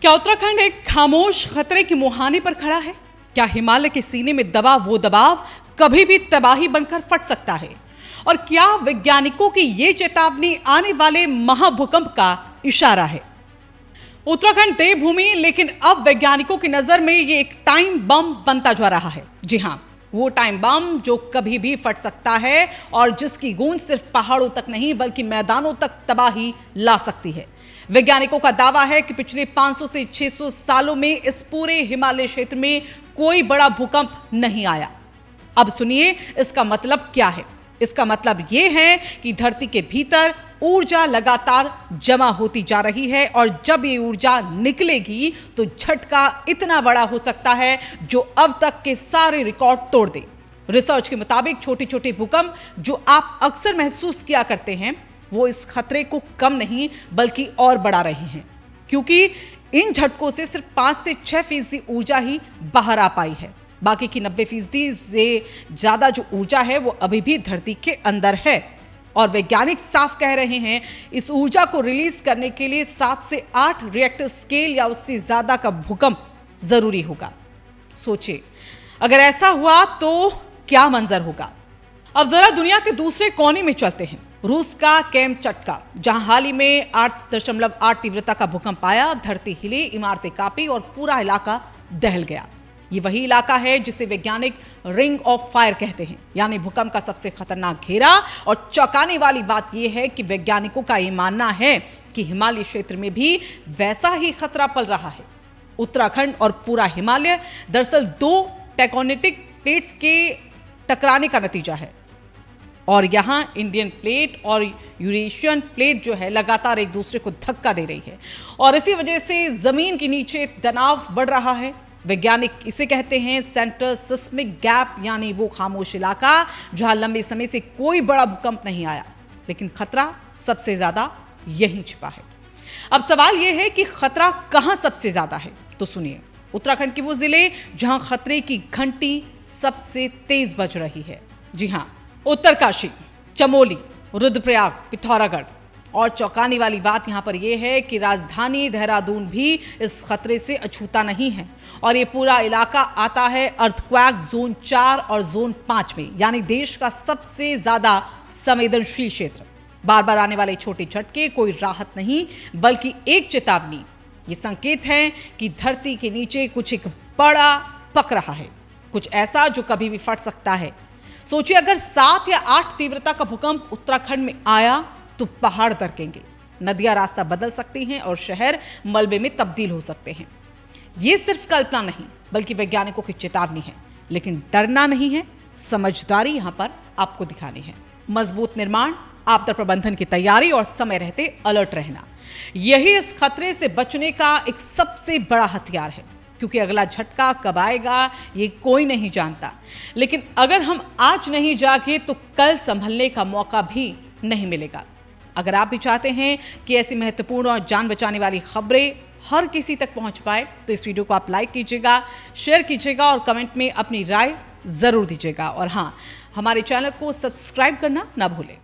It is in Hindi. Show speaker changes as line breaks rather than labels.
क्या उत्तराखंड एक खामोश खतरे की मुहाने पर खड़ा है? क्या हिमालय के सीने में दबा वो दबाव कभी भी तबाही बनकर फट सकता है? और क्या वैज्ञानिकों की ये चेतावनी आने वाले महाभूकंप का इशारा है? उत्तराखंड देवभूमि, लेकिन अब वैज्ञानिकों की नजर में ये एक टाइम बम बनता जा रहा है। जी हां, वो टाइम बम जो कभी भी फट सकता है और जिसकी गूंज सिर्फ पहाड़ों तक नहीं बल्कि मैदानों तक तबाही ला सकती है। वैज्ञानिकों का दावा है कि पिछले 500 से 600 सालों में इस पूरे हिमालय क्षेत्र में कोई बड़ा भूकंप नहीं आया। अब सुनिए इसका मतलब क्या है। इसका मतलब यह है कि धरती के भीतर ऊर्जा लगातार जमा होती जा रही है और जब ये ऊर्जा निकलेगी तो झटका इतना बड़ा हो सकता है जो अब तक के सारे रिकॉर्ड तोड़ दे। रिसर्च के मुताबिक छोटे छोटे भूकंप जो आप अक्सर महसूस किया करते हैं वो इस खतरे को कम नहीं बल्कि और बढ़ा रहे हैं, क्योंकि इन झटकों से सिर्फ 5 से 6% ऊर्जा ही बाहर आ पाई है। बाकी की 90% से ज्यादा जो ऊर्जा है वो अभी भी धरती के अंदर है और वैज्ञानिक साफ कह रहे हैं इस ऊर्जा को रिलीज करने के लिए 7 से 8 रिएक्टर स्केल या उससे ज्यादा का भूकंप जरूरी होगा। सोचिए अगर ऐसा हुआ तो क्या मंजर होगा। अब जरा दुनिया के दूसरे कोने में चलते हैं। रूस का कैमचटका, जहां हाल ही में 8.8 तीव्रता का भूकंप आया, धरती हिली, इमारतें कांपी और पूरा इलाका दहल गया। ये वही इलाका है जिसे वैज्ञानिक रिंग ऑफ फायर कहते हैं, यानी भूकंप का सबसे खतरनाक घेरा। और चौंकाने वाली बात यह है कि वैज्ञानिकों का यह मानना है कि हिमालय क्षेत्र में भी वैसा ही खतरा पल रहा है। उत्तराखंड और पूरा हिमालय दरअसल 2 टेक्टोनिक प्लेट्स के टकराने का नतीजा है और यहां इंडियन प्लेट और यूरेशियन प्लेट जो है लगातार एक दूसरे को धक्का दे रही है और इसी वजह से जमीन के नीचे तनाव बढ़ रहा है। वैज्ञानिक इसे कहते हैं सेंटर सिस्मिक गैप, यानी वो खामोश इलाका जहां लंबे समय से कोई बड़ा भूकंप नहीं आया लेकिन खतरा सबसे ज्यादा यहीं छिपा है। अब सवाल यह है कि खतरा कहां सबसे ज्यादा है, तो सुनिए। उत्तराखंड के वो जिले जहां खतरे की घंटी सबसे तेज बज रही है। जी हां, उत्तरकाशी, चमोली, रुद्रप्रयाग, पिथौरागढ़। और चौंकाने वाली बात यहां पर यह है कि राजधानी देहरादून भी इस खतरे से अछूता नहीं है और ये पूरा इलाका आता है अर्थक्वेक जोन 4 और जोन 5 में, यानी देश का सबसे ज्यादा संवेदनशील क्षेत्र। बार बार आने वाले छोटे झटके कोई राहत नहीं बल्कि एक चेतावनी। ये संकेत है कि धरती के नीचे कुछ एक बड़ा पक रहा है, कुछ ऐसा जो कभी भी फट सकता है। सोचिए अगर 7 या 8 तीव्रता का भूकंप उत्तराखंड में आया तो पहाड़ दरकेंगे, नदियां रास्ता बदल सकती हैं और शहर मलबे में तब्दील हो सकते हैं। ये सिर्फ कल्पना नहीं बल्कि वैज्ञानिकों की चेतावनी है, लेकिन डरना नहीं है, समझदारी यहां पर आपको दिखानी है। मजबूत निर्माण, आपदा प्रबंधन की तैयारी और समय रहते अलर्ट रहना, यही इस खतरे से बचने का एक सबसे बड़ा हथियार है, क्योंकि अगला झटका कब आएगा ये कोई नहीं जानता। लेकिन अगर हम आज नहीं जागे तो कल संभलने का मौका भी नहीं मिलेगा। अगर आप भी चाहते हैं कि ऐसी महत्वपूर्ण और जान बचाने वाली खबरें हर किसी तक पहुंच पाए तो इस वीडियो को आप लाइक कीजिएगा, शेयर कीजिएगा और कमेंट में अपनी राय जरूर दीजिएगा। और हाँ, हमारे चैनल को सब्सक्राइब करना ना भूलें।